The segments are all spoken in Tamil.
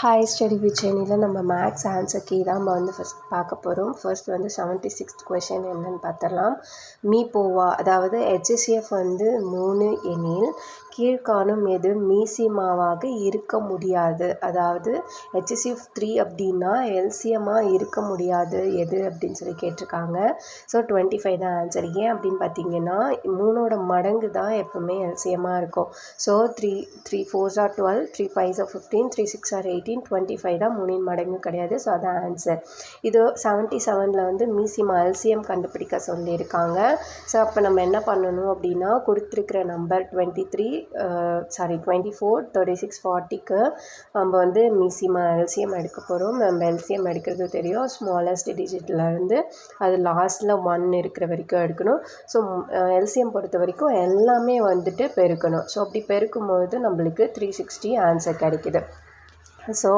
ஹாய் ஸ்டடி வித் சென்னையில் நம்ம மேக்ஸ் ஆன்சர் கீ தான் நம்ம வந்து ஃபஸ்ட் பார்க்க போகிறோம். ஃபர்ஸ்ட் வந்து 76th கொஷின் என்னன்னு பார்த்துடலாம். மீ போவா, அதாவது HCF வந்து 3 எனில் கீழ்காணும் எது மீசிமாவாக இருக்க முடியாது. அதாவது HCF 3 அப்படின்னா எல்சிஎம்மாக இருக்க முடியாது எது அப்படின்னு சொல்லி கேட்டிருக்காங்க. ஸோ 25 தான் ஆன்சர். ஏன் அப்படின்னு பார்த்தீங்கன்னா 3ஓட மடங்கு தான் எப்போவுமே எல்சிஎம்மாக இருக்கும். So 3 4s are 12, 3 5s are 15, 3 6 are 18, 25 தான் 3இன் மடங்கு கிடையாது. ஸோ அதான் ஆன்சர். இது 77ல் வந்து மீசிமா எல்சிஎம் கண்டுபிடிக்க சொல்லியிருக்காங்க. ஸோ அப்போ நம்ம என்ன பண்ணணும் அப்படின்னா கொடுத்துருக்கிற நம்பர் 24, 36, 40க்கு நம்ம வந்து மீசிமா எல்சிஎம் எடுக்க போகிறோம். நம்ம எல்சிஎம் எடுக்கிறது தெரியும். ஸ்மாலஸ்ட் டிஜிட்லேருந்து அது லாஸ்ட்டில் 1 இருக்கிற வரைக்கும் எடுக்கணும். ஸோ எல்சிஎம் பொறுத்த வரைக்கும் எல்லாமே வந்துட்டு பெருக்கணும். ஸோ அப்படி பெருக்கும்போது நம்மளுக்கு 360 ஆன்சர் கிடைக்குது. ஸோ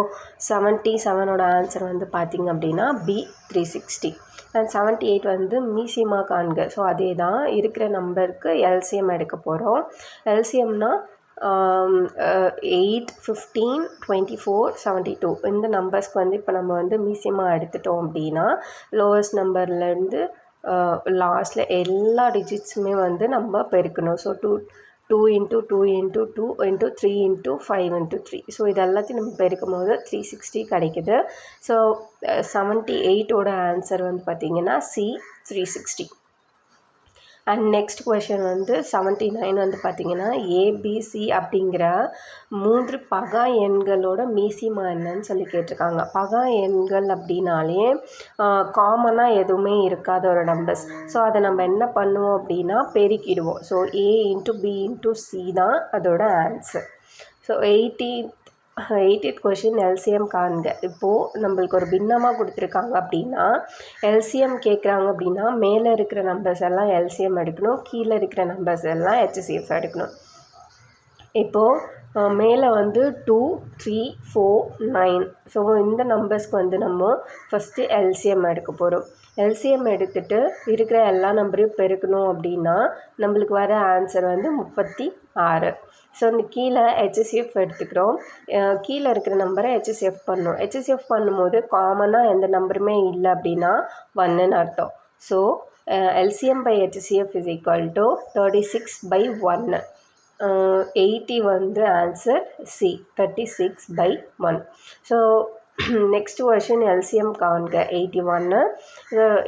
77ஓட ஆன்சர் வந்து பார்த்திங்க அப்படின்னா B 360. அண்ட் 78 வந்து மீசிமா காண்க. ஸோ அதே தான் இருக்கிற நம்பருக்கு எல்சிஎம் எடுக்க போகிறோம். எல்சிஎம்னா 8, 15, 24, 72 இந்த நம்பர்ஸ்க்கு வந்து இப்போ நம்ம வந்து மீசிமா எடுத்துட்டோம் அப்படின்னா லோவஸ்ட் நம்பர்லேருந்து லாஸ்ட்டில் எல்லா டிஜிட்ஸுமே வந்து நம்ம பெருக்கணும். So 2 into 2 into 2 into 3 into 5 into 3. So இது எல்லாத்தையும் நம்ம பெருக்கும் போது 360 கிடைக்குது. ஸோ 78ஓட ஆன்சர் வந்து பார்த்திங்கன்னா C 360. அண்ட் நெக்ஸ்ட் கொஷின் வந்து 79 வந்து பார்த்திங்கன்னா ABC அப்படிங்கிற 3 பகா எண்களோட மீசிமா என்னன்னு சொல்லி கேட்டிருக்காங்க. பகா எண்கள் அப்படின்னாலே காமனாக எதுவுமே இருக்காத ஒரு நம்பர்ஸ். ஸோ அதை நம்ம என்ன பண்ணுவோம் அப்படின்னா பெருக்கிடுவோம். So A into B into C தான் அதோட answer. So 80th question LCM காண்க. இப்போது நம்மளுக்கு ஒரு பின்னமாக கொடுத்துருக்காங்க அப்படின்னா எல்சிஎம் கேட்குறாங்க அப்படின்னா மேலே இருக்கிற நம்பர்ஸ் எல்லாம் எல்சிஎம் எடுக்கணும், கீழே இருக்கிற நம்பர்ஸ் எல்லாம் HCF எடுக்கணும். இப்போது மேலே வந்து 2, 3, 4, 9. ஸோ இந்த நம்பர்ஸ்க்கு வந்து நம்ம ஃபஸ்ட்டு எல்சிஎம் எடுக்க போகிறோம். எல்சிஎம் எடுத்துகிட்டு இருக்கிற எல்லா நம்பரையும் பெருக்கணும் அப்படின்னா நம்மளுக்கு வர ஆன்சர் வந்து 36. ஸோ இந்த கீழே HCF எடுத்துக்கிறோம். கீழே இருக்கிற நம்பரை HCF பண்ணணும். HCF பண்ணும்போது காமனாக எந்த நம்பருமே இல்லை அப்படின்னா 1ன்னு அர்த்தம். So LCM by HCF is equal to 36/1. 80 வந்து answer C 36/1. So next question LCM காண்க 81.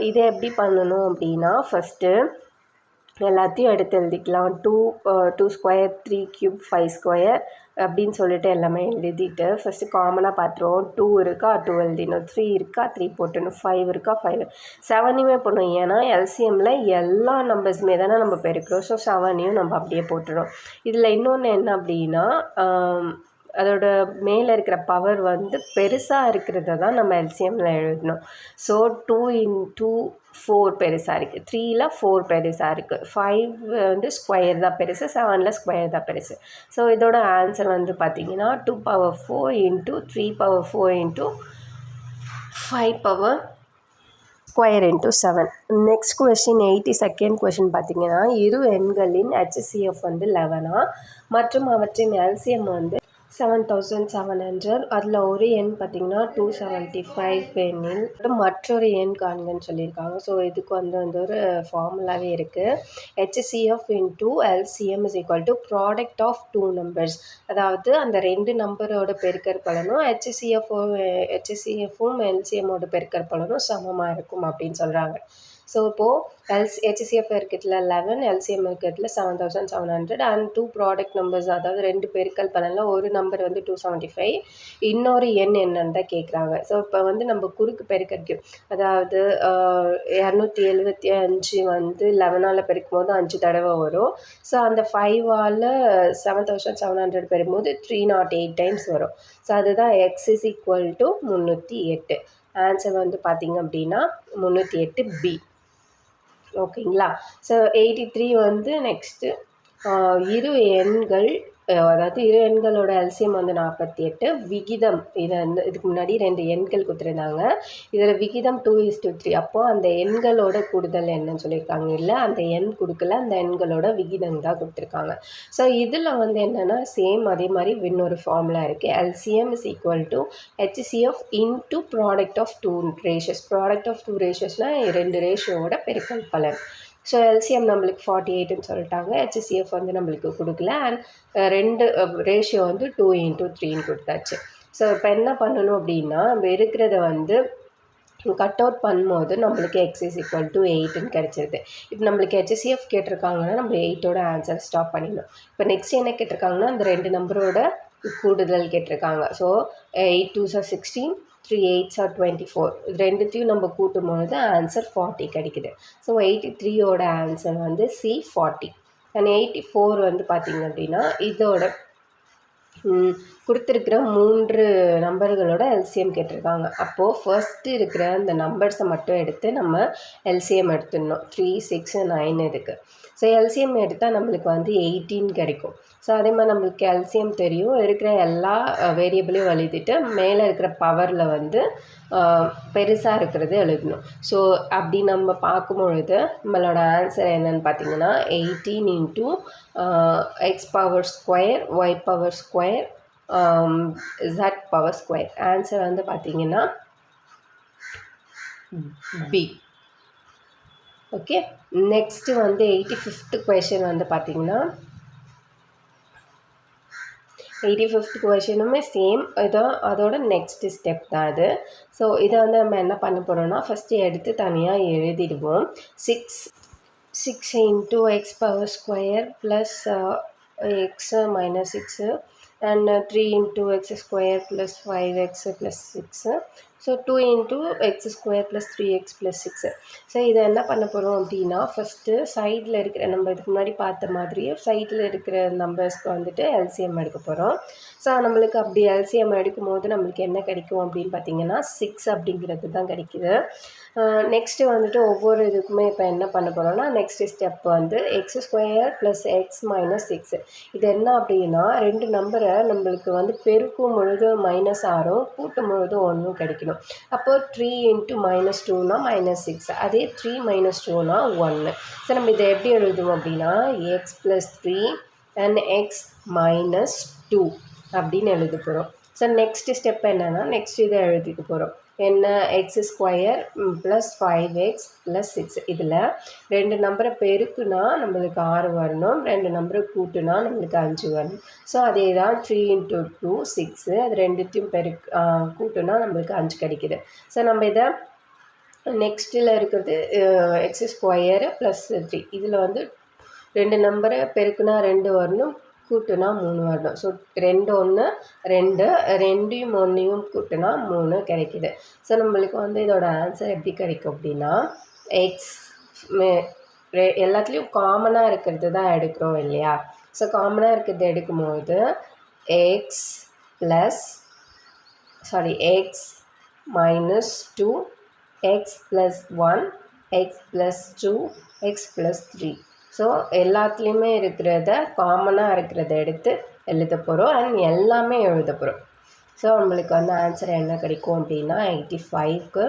இதை எப்படி பண்ணணும் அப்படின்னா ஃபஸ்ட்டு எல்லாத்தையும் எடுத்து எழுதிக்கலாம். 2 ஸ்கொயர், 3 க்யூப், 5 ஸ்கொயர் அப்படின்னு சொல்லிட்டு எல்லாமே எழுதிட்டு ஃபஸ்ட்டு காமனாக பார்த்துருவோம். 2 இருக்கா 2 எழுதிடணும், 3 இருக்கா 3 போட்டணும், 5 இருக்கா 5, 7யுமே போடணும். ஏன்னா எல்சிஎம்மில் எல்லா நம்பர்ஸுமே தானே நம்ம பெருக்கிறோம். ஸோ 7யும் நம்ம அப்படியே போட்டுறோம். இதில் இன்னொன்று என்ன அப்படின்னா அதோட மேலே இருக்கிற பவர் வந்து பெருசாக இருக்கிறத தான் நம்ம எல்சிஎம்மில் எழுதணும். ஸோ 2 into 4 பெருசாக இருக்குது, 3ல் 4 பெருசாக இருக்குது, 5 வந்து ஸ்கொயர் தான் பெருசு, 7ல் ஸ்கொயர் தான் பெருசு. ஸோ இதோட ஆன்சர் வந்து பார்த்திங்கன்னா 2^4 into 3^4 into 5 square into 7. Next question 82nd question பார்த்திங்கன்னா இரு எண்களின் HCF வந்து 11 மற்றும் அவற்றின் எல்சிஎம் வந்து 7700. அதில் ஒரு எண் பார்த்திங்கன்னா 275 எண்ணில் மற்றொரு எண் காண்கன்னு சொல்லியிருக்காங்க. ஸோ இதுக்கு வந்து ஒரு ஃபார்முலாவே இருக்குது. HCF into LCM is equal to product of 2 numbers. அதாவது அந்த 2 நம்பரோட பெருக்கற் பலனும் HCFும் LCMோட பெருக்கற் பலனும் சமமாக இருக்கும் அப்படின்னு சொல்கிறாங்க. ஸோ இப்போது HCF இருக்கிறதுல 11, LCM இருக்கிறதுல 7700 அண்ட் 2 ப்ராடக்ட் நம்பர்ஸ், அதாவது 2 பெருக்கல் பலனில் ஒரு நம்பர் வந்து 275, இன்னொரு எண் என்னன்னு தான் கேட்குறாங்க. ஸோ இப்போ வந்து நம்ம குறுக்கு பெருக்கற்கு, அதாவது 275 வந்து 11ஆல் பெருக்கும் போது 5 தடவை வரும். ஸோ அந்த 5ஆல் 7700 பெருக்கும்போது 308 டைம்ஸ் வரும். ஸோ அதுதான் X is equal to 308. Answer வந்து பார்த்திங்க அப்படின்னா 308B. ஓகேங்களா. ஸோ 83 வந்து நெக்ஸ்ட்டு இரு எண்கள் அதாவது இரு எண்களோட எல்சிஎம் வந்து 48. விகிதம் இதை வந்து இதுக்கு முன்னாடி 2 எண்கள் கொடுத்துருந்தாங்க. இதில் விகிதம் 2:3. அப்போது அந்த எண்களோட கூடுதல் என்னன்னு சொல்லியிருக்காங்க. இல்லை அந்த எண் கொடுக்கல, அந்த எண்களோட விகிதம் தான் கொடுத்துருக்காங்க. ஸோ இதில் வந்து என்னென்னா சேம் அதே மாதிரி இன்னொரு ஃபார்முலா இருக்குது. LCM is equal to HCF into product of 2 ratios. Product of 2 ரேஷியோஸ்னால் 2 ரேஷியோட பெருக்கல் பலன். ஸோ எல்சிஎம் நம்மளுக்கு 48ன்னு சொல்லிட்டாங்க. ஹெச்சிஎஃப் வந்து நம்மளுக்கு கொடுக்கல. அண்ட் 2 ரேஷியோ வந்து 2:3ன்னு கொடுத்தாச்சு. ஸோ இப்போ என்ன பண்ணணும் அப்படின்னா, நம்ம இருக்கிறத வந்து கட் அவுட் பண்ணும்போது நம்மளுக்கு x is equal to 8ன்னு கிடச்சிருது. இப்போ நம்மளுக்கு ஹெச்சிஎஃப் கேட்டிருக்காங்கன்னா நம்ம 8ஓட ஆன்சர் ஸ்டாப் பண்ணிடணும். இப்போ நெக்ஸ்ட் என்ன கேட்டிருக்காங்கன்னா, அந்த 2 நம்பரோட கூடுதல் கேட்டிருக்காங்க. So 8 2s are 16, 3 8s are 24. இது ரெண்டுத்தையும் நம்ம கூட்டும் பொழுது ஆன்சர் 40 கிடைக்குது. ஸோ 83ஓட ஆன்சர் வந்து C 40. அண்ட் 84 வந்து பார்த்திங்க அப்படின்னா இதோட கொடுத்துருக்கிற 3 நம்பர்களோட எல்சிஎம் கேட்டிருக்காங்க. அப்போது ஃபர்ஸ்ட்டு இருக்கிற அந்த நம்பர்ஸை மட்டும் எடுத்து நம்ம எல்சிஎம் எடுத்துடணும். 3 6 9 இருக்குது. ஸோ எல்சிஎம் எடுத்தால் நம்மளுக்கு வந்து 18 கிடைக்கும். ஸோ அதே மாதிரி நம்மளுக்கு எல்சிஎம் தெரியும். இருக்கிற எல்லா வேரியபிளையும் எழுதிட்டு மேலே இருக்கிற பவரில் வந்து பெருசாக இருக்கிறது எழுதணும். ஸோ அப்படி நம்ம பார்க்கும்பொழுது நம்மளோட ஆன்சர் என்னென்னு பார்த்தீங்கன்னா 18 into X power square Y power square Z power square. Answer வந்து பார்த்தீங்கன்னா பி. ஓகே, நெக்ஸ்ட்டு வந்து 85th கொஷின் வந்து பார்த்தீங்கன்னா 85th கொஷினுமே சேம். அதோட நெக்ஸ்ட் ஸ்டெப் தான் அது. ஸோ இதை வந்து நம்ம என்ன பண்ண போகிறோம்னா, ஃபஸ்ட்டு எடுத்து தனியாக எழுதிடுவோம். 6 into X power square plus X minus 6 and 3 into X square plus 5x plus 6. So 2 into X square plus 3x plus 6. So இதை என்ன பண்ண போகிறோம் அப்படின்னா, ஃபஸ்ட்டு சைடில் இருக்கிற நம்ம இதுக்கு முன்னாடி பார்த்த மாதிரியே சைடில் இருக்கிற நம்பர்ஸ்க்கு வந்துட்டு எல்சிஎம் எடுக்க போகிறோம். ஸோ நம்மளுக்கு அப்படி எல்சிஎம் எடுக்கும் போது நம்மளுக்கு என்ன கிடைக்கும் அப்படின்னு பார்த்தீங்கன்னா 6 அப்படிங்கிறது தான் கிடைக்குது. நெக்ஸ்ட்டு வந்துட்டு ஒவ்வொரு இதுக்குமே இப்போ என்ன பண்ண போகிறோம்னா, நெக்ஸ்ட் ஸ்டெப் வந்து X square plus X minus 6. இது என்ன அப்படின்னா, 2 நம்பரை நம்மளுக்கு வந்து பெருக்கும் பொழுது -6 கூட்டும் பொழுது 1 கிடைக்கணும். அப்போது 3 இன்ட்டு -2னா -6. அதே 3 - 2னா 1. ஸோ நம்ம இதை எப்படி எழுதுவோம் அப்படின்னா X plus 3 and X minus 2 அப்படின்னு எழுத போகிறோம். ஸோ நெக்ஸ்ட் ஸ்டெப் என்னென்னா, நெக்ஸ்ட் இதை எழுதிக்க போகிறோம். என்ன, X square plus 5x plus 6. இதில் 2 நம்பரை பெருக்குனா நம்மளுக்கு 6 வரணும், 2 நம்பரை கூட்டுனா நம்மளுக்கு 5 வரணும். ஸோ அதே தான் 3 இன்ட்டு 2 6. அது ரெண்டுத்தையும் கூட்டுனா நம்மளுக்கு 5 கிடைக்குது. ஸோ நம்ம இதை நெக்ஸ்ட்டில் இருக்கிறது எக்ஸ் ஸ்கொயரு ப்ளஸ் 3. இதில் வந்து 2 நம்பரை பெருக்குனா 2 வரணும், கூட்டுனா 3 வரணும். ஸோ 2 1 2, 2யும் 1யும் கூட்டுனா 3 கிடைக்குது. ஸோ நம்மளுக்கு வந்து இதோட ஆன்சர் எப்படி கிடைக்கும் அப்படின்னா, எக்ஸ் எல்லாத்துலேயும் காமனாக இருக்கிறது தான் எடுக்கிறோம் இல்லையா. ஸோ காமனாக இருக்கிறது எடுக்கும்போது X minus 2 X plus 1 X plus 2 X plus 3. So எல்லாத்துலேயுமே இருக்கிறத காமனாக இருக்கிறத எடுத்து எழுத போகிறோம் அண்ட் எல்லாமே எழுத போகிறோம். ஸோ நம்மளுக்கு வந்து ஆன்சர் என்ன கிடைக்கும் அப்படின்னா 85க்கு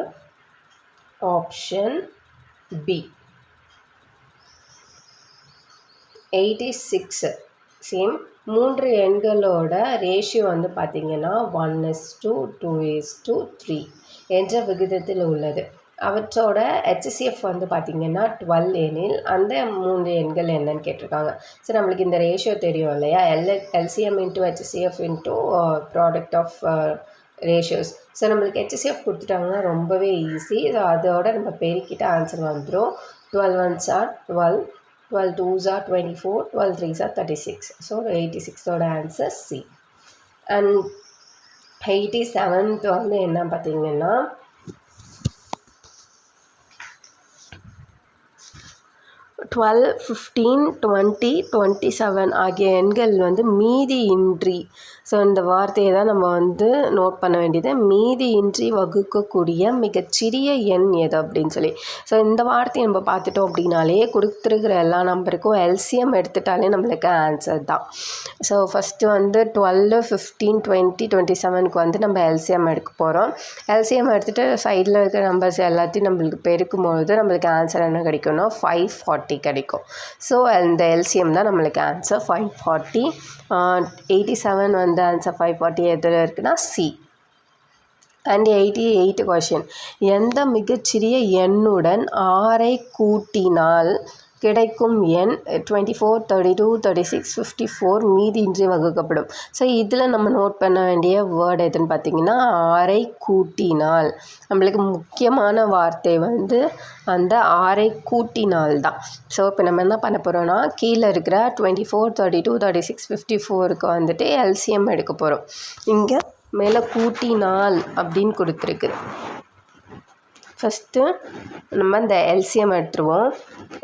ஆப்ஷன் பி. 86 சேம். 3 எண்களோட ரேஷியோ வந்து பார்த்திங்கன்னா 1:2:3 என்ற விகிதத்தில் உள்ளது. அவற்றோட ஹெச்சிஎஃப் வந்து பார்த்திங்கன்னா 12 எனில் அந்த 3 எண்கள் என்னன்னு கேட்டிருக்காங்க. ஸோ நம்மளுக்கு இந்த ரேஷியோ தெரியும் இல்லையா, LCM into HCF into product of ratios. So நம்மளுக்கு ஹெச்சிஎஃப் கொடுத்துட்டாங்கன்னா ரொம்பவே ஈஸி. ஸோ அதோட நம்ம பெருக்கிட்ட ஆன்சர் வந்துடும். 12 1s are 12, 12 2s are 24, 12 3s are 36. So 86ஓட ஆன்சர் சி. அண்ட் 87th வந்து என்ன பார்த்திங்கன்னா 12 15 20 27 ஆகிய எண்கள் வந்து மீதி இன்றி. ஸோ இந்த வார்த்தையை தான் நம்ம வந்து நோட் பண்ண வேண்டியது. மீதியின்றி வகுக்கக்கூடிய மிகச்சிறிய எண் எது அப்படின்னு சொல்லி. ஸோ இந்த வார்த்தையை நம்ம பார்த்துட்டோம் அப்படின்னாலே கொடுத்துருக்கிற எல்லா நம்பருக்கும் எல்சிஎம் எடுத்துட்டாலே நம்மளுக்கு ஆன்சர் தான். ஸோ ஃபஸ்ட்டு வந்து 12, 15, 20, 27க்கு வந்து நம்ம எல்சிஎம் எடுக்க போகிறோம். எல்சிஎம் எடுத்துகிட்டு சைடில் இருக்கிற நம்பர்ஸ் எல்லாத்தையும் நம்மளுக்கு பெருக்கும்பொழுது நம்மளுக்கு ஆன்சர் என்ன கிடைக்கும்னா 540 கிடைக்கும். ஸோ இந்த எல்சிஎம் தான் நம்மளுக்கு ஆன்சர் 540. 87 வந்து ஆன்சர் 540 எதில் இருக்குன்னா சி. அண்ட் 88 கொஷின், எந்த மிகச்சிறிய எண்ணுடன் 6ஐ கூட்டினால் கிடைக்கும் எண் 24, 32, 36, 54 மீதியின்றி வகுக்கப்படும். ஸோ இதில் நம்ம நோட் பண்ண வேண்டிய வேர்டு எதுன்னு பார்த்தீங்கன்னா 6ஐ கூட்டினால். நம்மளுக்கு முக்கியமான வார்த்தை வந்து அந்த 6ஐ கூட்டினால் தான். ஸோ இப்போ நம்ம என்ன பண்ண போகிறோம்னா கீழே இருக்கிற 24, 32, 36, 54க்கு வந்துட்டு எல்சிஎம் எடுக்க போகிறோம். இங்கே மேலே கூட்டினால் அப்படின்னு கொடுத்துருக்கு. ஃபஸ்ட்டு நம்ம இந்த எல்சிஎம் எடுத்துருவோம்.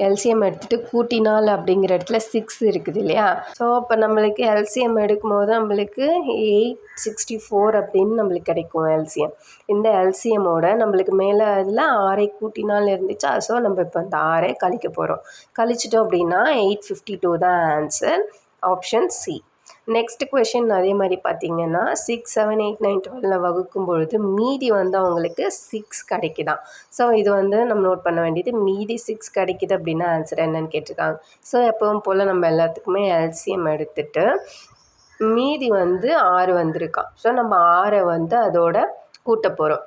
எல்சிஎம் எடுத்துகிட்டு கூட்டினால் அப்படிங்கிற இடத்துல 6 இருக்குது இல்லையா. ஸோ இப்போ நம்மளுக்கு எல்சிஎம் எடுக்கும்போது நம்மளுக்கு 864 அப்படின்னு நம்மளுக்கு கிடைக்கும் எல்சிஎம். இந்த எல்சிஎம்மோட நம்மளுக்கு மேலே அதில் 6ஐ கூட்டினால் இருந்துச்சா. ஸோ நம்ம இப்போ இந்த 6ஐ கழிக்க போகிறோம். கழிச்சிட்டோம் அப்படின்னா 852 தான் answer, option C. Next question அதே மாதிரி பார்த்தீங்கன்னா 6, 7, 8, 9, 12 வகுக்கும் பொழுது மீதி வந்து அவங்களுக்கு 6 கிடைக்குதான். ஸோ இது வந்து நம்ம நோட் பண்ண வேண்டியது. மீதி 6 கிடைக்குது அப்படின்னா ஆன்சர் என்னன்னு கேட்டிருக்காங்க. ஸோ எப்பவும் போல் நம்ம எல்லாத்துக்குமே எல்சிஎம் எடுத்துகிட்டு மீதி வந்து 6 வந்திருக்கான். ஸோ நம்ம 6ஐ வந்து அதோட கூட்ட போகிறோம்.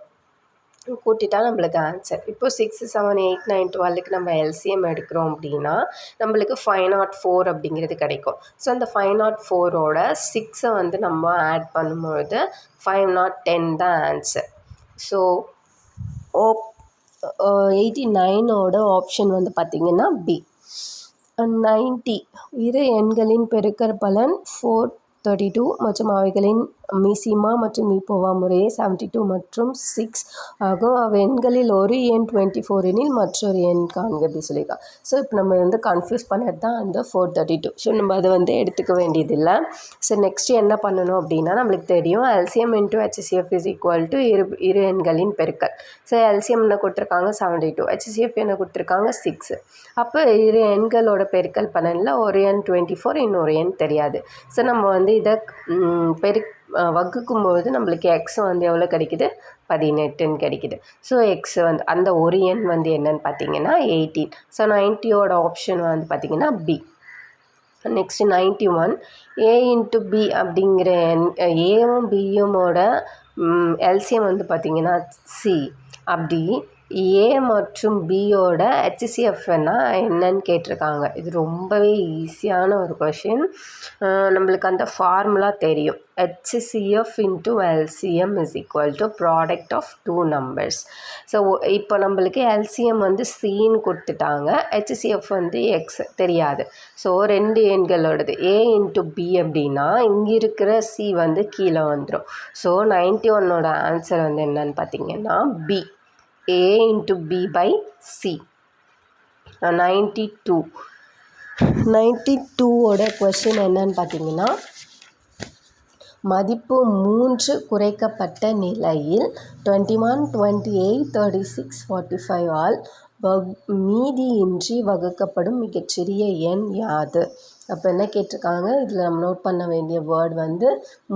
கூட்டிட்டா நம்மளுக்கு ஆன்சர். இப்போ 6, 7, 8, 9, 12க்கு நம்ம எல்சிஎம் எடுக்கிறோம் அப்படின்னா நம்மளுக்கு 504 அப்படிங்கிறது கிடைக்கும். ஸோ அந்த 504ஓட 6ஐ வந்து நம்ம ஆட் பண்ணும்பொழுது 510 தான் ஆன்சர். ஸோ 89ஓட ஆப்ஷன் வந்து பார்த்திங்கன்னா பி. 90 இரு எண்களின் பெருக்கற் பலன் 432 மற்றும் அவைகளின் மீசிமா மற்றும் மீப்போவா முறையே 72 மற்றும் 6 ஆகும். எண்களில் ஒரு எண் 24 எனில் மற்றொரு எண் காண்க அப்படி சொல்லியிருக்காங்க. ஸோ இப்போ நம்ம வந்து கன்ஃபியூஸ் பண்ணது தான் அந்த 432. ஸோ நம்ம அதை வந்து எடுத்துக்க வேண்டியதில்லை. ஸோ நெக்ஸ்ட் என்ன பண்ணணும் அப்படின்னா நம்மளுக்கு தெரியும் LCM into HCF is equal to இரு எண்களின் பெருக்கல். ஸோ எல்சிஎம் என்ன கொடுத்துருக்காங்க 72, ஹெச்சிஎஃப் என்ன கொடுத்துருக்காங்க 6. அப்போ இரு எண்களோட பெருக்கல் பலனில் ஒரு எண் 24, இன்னொரு எண் தெரியாது. ஸோ நம்ம வந்து இதை வகுக்கும்போது நம்மளுக்கு எக்ஸ் வந்து எவ்வளோ கிடைக்குது 18ன்னு கிடைக்குது. ஸோ எக்ஸ் வந்து அந்த ஒரு எண் வந்து என்னன்னு பார்த்தீங்கன்னா 18. ஸோ 90ஓட ஆப்ஷன் வந்து பார்த்திங்கன்னா B. Next 91 A into B அப்படிங்கிற எண் ஏவும் பியுமோட எல்சிஎம் வந்து பார்த்திங்கன்னா சி. அப்படி ஏ மற்றும் பியோட ஹெச்சிஎஃப்னா என்னன்னு கேட்டிருக்காங்க. இது ரொம்பவே ஈஸியான ஒரு கொஷின். நம்மளுக்கு அந்த ஃபார்முலா தெரியும். HCF into LCM is equal to product of 2 numbers. So இப்போ நம்மளுக்கு எல்சிஎம் வந்து சின்னு கொடுத்துட்டாங்க, ஹெச்சிஎஃப் வந்து எக்ஸ் தெரியாது. ஸோ 2 எண்களோடது ஏ இன்ட்டு பி அப்படின்னா இங்கே இருக்கிற சி வந்து கீழே வந்துடும். ஸோ 91ஓட ஆன்சர் வந்து என்னன்னு பார்த்தீங்கன்னா B, A into B by C. 92ஓட கொஷின் என்னன்னு பார்த்தீங்கன்னா மதிப்பு 3 குறைக்கப்பட்ட நிலையில் 21, 28, 36, 45 ஆல் மீதியின்றி வகுக்கப்படும் மிகச்சிறிய எண் யாது. அப்போ என்ன கேட்டிருக்காங்க, இதில் நம்ம நோட் பண்ண வேண்டிய வேர்டு வந்து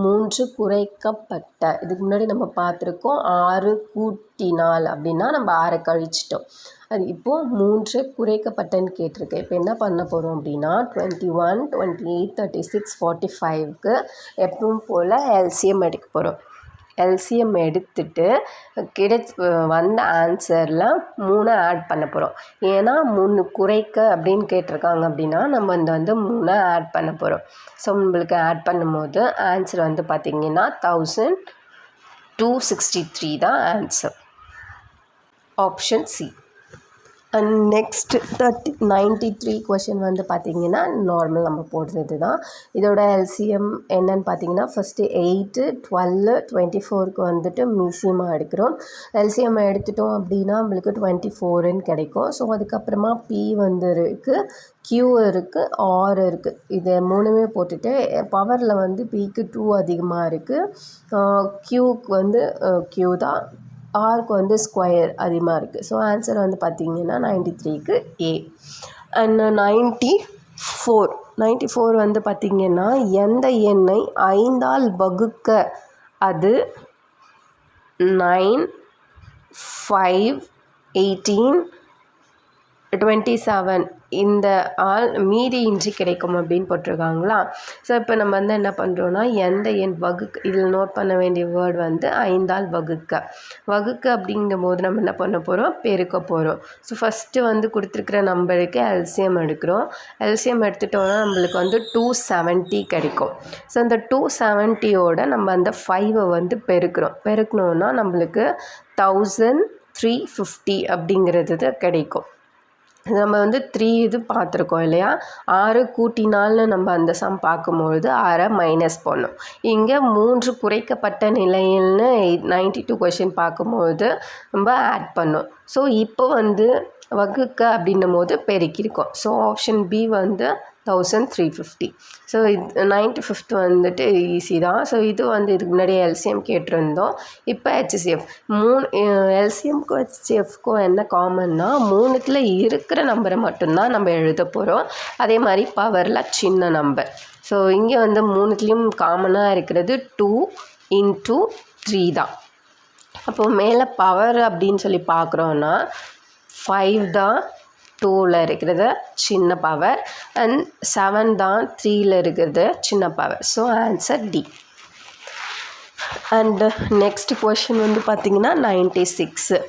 3 குறைக்கப்பட்ட. இதுக்கு முன்னாடி நம்ம பார்த்துருக்கோம் 6 கூட்டினால் அப்படின்னா நம்ம 6 கழிச்சிட்டோம். அது இப்போது 3 குறைக்கப்பட்டன்னு கேட்டிருக்கு. இப்போ என்ன பண்ண போகிறோம் அப்படின்னா 21, 28, 36, 45க்கு எப்பவும் போல் எல்சிஎம் எடுக்க போகிறோம். எல்சிஎம் எடுத்துட்டு வந்த ஆன்சரில் 3 ஆட் பண்ண போகிறோம். ஏன்னா 3 குறைக்க அப்படின்னு கேட்டிருக்காங்க அப்படின்னா நம்ம இந்த வந்து 3 ஆட் பண்ண போகிறோம். ஸோ நம்மளுக்கு ஆட் பண்ணும்போது ஆன்சர் வந்து பார்த்திங்கன்னா 1263 தான் answer, option C. And next 93 question வந்து பார்த்திங்கன்னா நார்மல் நம்ம போடுறது தான். இதோட எல்சிஎம் என்னன்னு பார்த்தீங்கன்னா ஃபஸ்ட்டு 8, 12, 24க்கு வந்துட்டு மிசியமாக எடுக்கிறோம். எல்சிஎம் எடுத்துட்டோம் அப்படின்னா நம்மளுக்கு 24ன்னு கிடைக்கும். ஸோ அதுக்கப்புறமா பி வந்து இருக்குது, க்யூ இருக்குது, ஆர் இருக்குது. இதை மூணுமே போட்டுட்டு பவரில் வந்து பிக்கு 2 அதிகமாக இருக்குது, க்யூக்கு வந்து க்யூ தான், ஆருக்கு வந்து ஸ்கொயர் அதிகமாக இருக்குது. ஸோ ஆன்சர் வந்து பார்த்திங்கன்னா 93க்கு ஏ. அண்ட் 94 வந்து பார்த்திங்கன்னா எந்த எண்ணை 5ஆல் வகுக்க அது 9, 5, 18, 27 இந்த மீதி இன்றி கிடைக்கும் அப்படின்னு போட்டிருக்காங்களா. ஸோ இப்போ நம்ம வந்து என்ன பண்ணுறோன்னா எந்த எண் இதில் நோட் பண்ண வேண்டிய வேர்டு வந்து 5ஆல் வகுக்க அப்படிங்கும் போது நம்ம என்ன பண்ண போகிறோம், பெருக்க போகிறோம். ஸோ ஃபஸ்ட்டு வந்து கொடுத்துருக்குற நம்பருக்கு எல்சிஎம் எடுக்கிறோம். எல்சிஎம் எடுத்துட்டோன்னா நம்மளுக்கு வந்து 270 கிடைக்கும். ஸோ அந்த 270யோட நம்ம அந்த 5 வந்து பெருக்கணுன்னா நம்மளுக்கு 1350 அப்படிங்கிறது கிடைக்கும். நம்ம வந்து 3 இது பார்த்துருக்கோம் இல்லையா, 6 கூட்டினால்னு நம்ம அந்த சம் பார்க்கும்பொழுது 6 மைனஸ் பண்ணோம். இங்கே 3 குறைக்கப்பட்ட நிலையில்னு 92 கொஷின் பார்க்கும்பொழுது நம்ம ஆட் பண்ணோம். ஸோ இப்போ வந்து வகுக்க அப்படின்னும் போது பெருக்கியிருக்கோம். ஸோ ஆப்ஷன் பி வந்து 1350. ஸோ இது 95th வந்துட்டு ஈஸி தான். ஸோ இது வந்து இதுக்கு முன்னாடி எல்சிஎம் கேட்டிருந்தோம். இப்போ ஹெச்சிஎஃப் எல்சிஎம்க்கும் ஹெச்சிஎஃப்க்கும் என்ன காமன்னா 3த்தில் இருக்கிற நம்பரை மட்டும்தான் நம்ம எழுத போகிறோம். அதே மாதிரி பவரில் சின்ன நம்பர். ஸோ இங்கே வந்து 3த்துலேயும் காமனாக இருக்கிறது 2 × 3 தான். அப்போது மேலே பவர் அப்படின்னு சொல்லி பார்க்குறோன்னா 5 தான் 2ல் இருக்கிறது சின்ன பவர், அண்ட் 7 தான் 3ல் இருக்கிறது சின்ன power. So answer D. And next question வந்து பார்த்திங்கன்னா 96.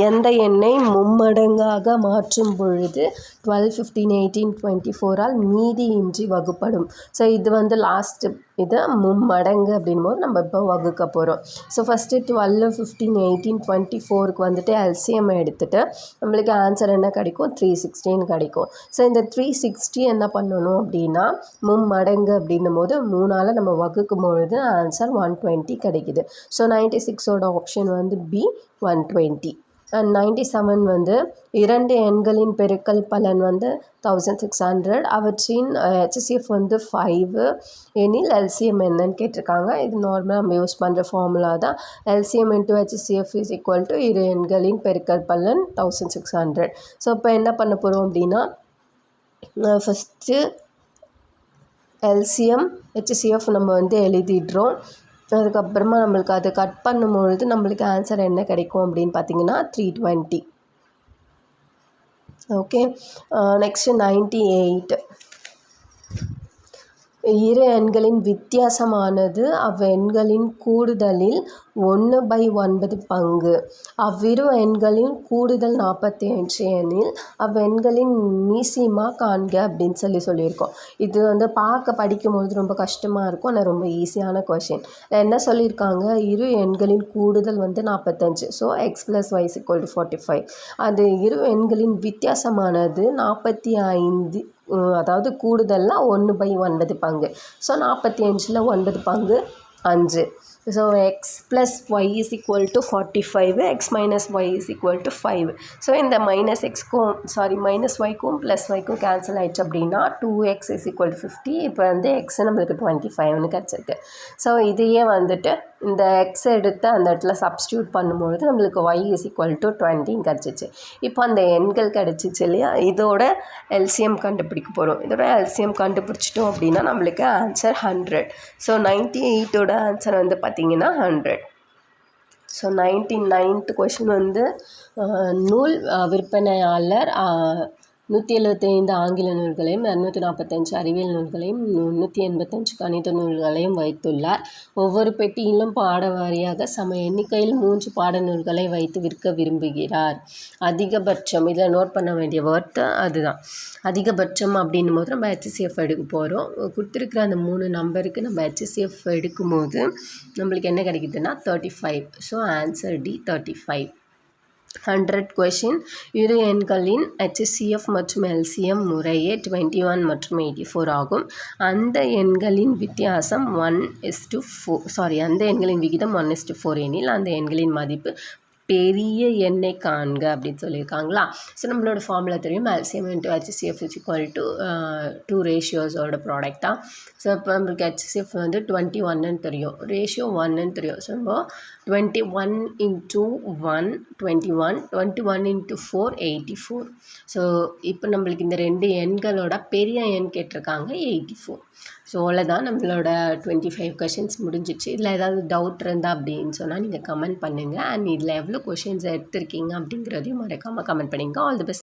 எந்த எண்ணை மும்மடங்காக மாற்றும் பொழுது 12, 15, 18, 24ஆல் மீதியின்றி வகுப்படும். ஸோ இது வந்து லாஸ்ட்டு இது மும்மடங்கு அப்படின்போது நம்ம இப்போ வகுக்க போகிறோம். ஸோ ஃபஸ்ட்டு 12, 15, 18, 24க்கு வந்துட்டு எல்சிஎம் எடுத்துகிட்டு நம்மளுக்கு ஆன்சர் என்ன கிடைக்கும், 316 கிடைக்கும். ஸோ இந்த 360 என்ன பண்ணணும் அப்படின்னா மும்மடங்கு அப்படின்னும் போது 3ஆல் நம்ம வகுக்கும் பொழுது ஆன்சர் 120 கிடைக்குது. ஸோ 96ஓட ஆப்ஷன் வந்து பி 120. அண்ட் 97 வந்து 2 எண்களின் பெருக்கல் பலன் வந்து 1600, அவற்றின் ஹெச்சிஎஃப் வந்து 5 எனில் எல்சிஎம் என்னன்னு கேட்டிருக்காங்க. இது நார்மலாக நம்ம யூஸ் பண்ணுற ஃபார்முலா தான். LCM into HCF is equal to இரு எண்களின் பெருக்கல் பலன் 1600. ஸோ இப்போ என்ன பண்ண போகிறோம் அப்படின்னா ஃபஸ்ட்டு எல்சிஎம் ஹெச்சிஎஃப் நம்ம வந்து எழுதிடுறோம். அதுக்கப்புறமா நம்மளுக்கு அதை கட் பண்ணும்பொழுது நம்மளுக்கு ஆன்சர் என்ன கிடைக்கும் அப்படின்னு பார்த்திங்கன்னா 320. Okay, next 98. இரு எண்களின் வித்தியாசமானது அவ்வெண்களின் கூடுதலில் 1/9 பங்கு. அவ்விரு எண்களின் கூடுதல் 45 எனில் அவ்வெண்களின் மீசிமா காண்க அப்படின்னு சொல்லியிருக்கோம். இது வந்து படிக்கும்பொழுது ரொம்ப கஷ்டமாக இருக்கும், ஆனால் ரொம்ப ஈஸியான கொஷின். என்ன சொல்லியிருக்காங்க, இரு எண்களின் கூடுதல் வந்து 45. So x + y = 45. அது இரு எண்களின் வித்தியாசமானது 45, அதாவது கூடுதல்னால் 1/9 பங்கு. ஸோ 45ல் 9 பங்கு 5. So x + y = 45, x - y = 5. So இந்த -yக்கும் +yக்கும் கேன்சல் ஆகிடுச்சு அப்படின்னா 2x = 50. இப்போ வந்து x நம்மளுக்கு 25ன்னு கிடச்சிருக்கு. ஸோ இதையே வந்துட்டு இந்த x எடுத்து அந்த இடத்துல சப்ஸ்டியூட் பண்ணும்பொழுது நம்மளுக்கு y = 20 கிடச்சிச்சு. இப்போ அந்த எண்கள் கிடச்சிச்சு இல்லையா, இதோட எல்சிஎம் கண்டுபிடிக்க போகிறோம். இதோட எல்சிஎம் கண்டுபிடிச்சிட்டோம் அப்படின்னா நம்மளுக்கு ஆன்சர் 100. ஸோ 98ஓட ஆன்சர் வந்து பார்த்திங்கன்னா 100. ஸோ 99th கொஷின் வந்து நூல் விற்பனையாளர் 175 ஆங்கில நூல்களையும் 245 அறிவியல் நூல்களையும் 385 கணித நூல்களையும் வைத்துள்ளார். ஒவ்வொரு பெட்டியிலும் பாட வாரியாக சம எண்ணிக்கையில் 3 பாடநூல்களை வைத்து விற்க விரும்புகிறார். அதிகபட்சம் இதில் நோட் பண்ண வேண்டிய வேர்ட் அதுதான். அதிகபட்சம் அப்படின்னும் போது நம்ம ஹெச்சிஎஃப் எடுக்க போகிறோம். கொடுத்துருக்குற அந்த 3 நம்பருக்கு நம்ம ஹெச்சிஎஃப் எடுக்கும்போது நம்மளுக்கு என்ன கிடைக்குதுன்னா 35. So answer D 35. 100 கொஷின். இரு எண்களின் HCF மற்றும் LCM முறையே 21 மற்றும் 84 ஆகும். அந்த எண்களின் வித்தியாசம் 1:4 அந்த எண்களின் விகிதம் 1:4 எனில் அந்த எண்களின் மதிப்பு பெரிய எண்ணை காண்க அப்படின்னு சொல்லியிருக்காங்களா. ஸோ நம்மளோட ஃபார்முலா தெரியும், LCM into HCF is equal to 2 ரேஷியோஸோட ப்ராடக்டாக. ஸோ இப்போ நம்மளுக்கு HCF வந்து 21ன்னு தெரியும், ரேஷியோ 1ன்னு தெரியும். ஸோ நம்ம 21 into 1 21 into 4 84. ஸோ இப்போ நம்மளுக்கு இந்த ரெண்டு எண்களோட பெரிய எண் கேட்டிருக்காங்க 84. ஸோ அவ்வளோதான் நம்மளோட 25 கொஷின்ஸ் முடிஞ்சிச்சு. இதில் ஏதாவது டவுட் இருந்தால் அப்படின்னு சொன்னால் நீங்கள் கமெண்ட் பண்ணுங்கள். அண்ட் இதில் எவ்வளோ கொஷின்ஸ் எடுத்திருக்கீங்க அப்படிங்கிறதையும் மறக்காமல் கமெண்ட் பண்ணிங்க. All the best.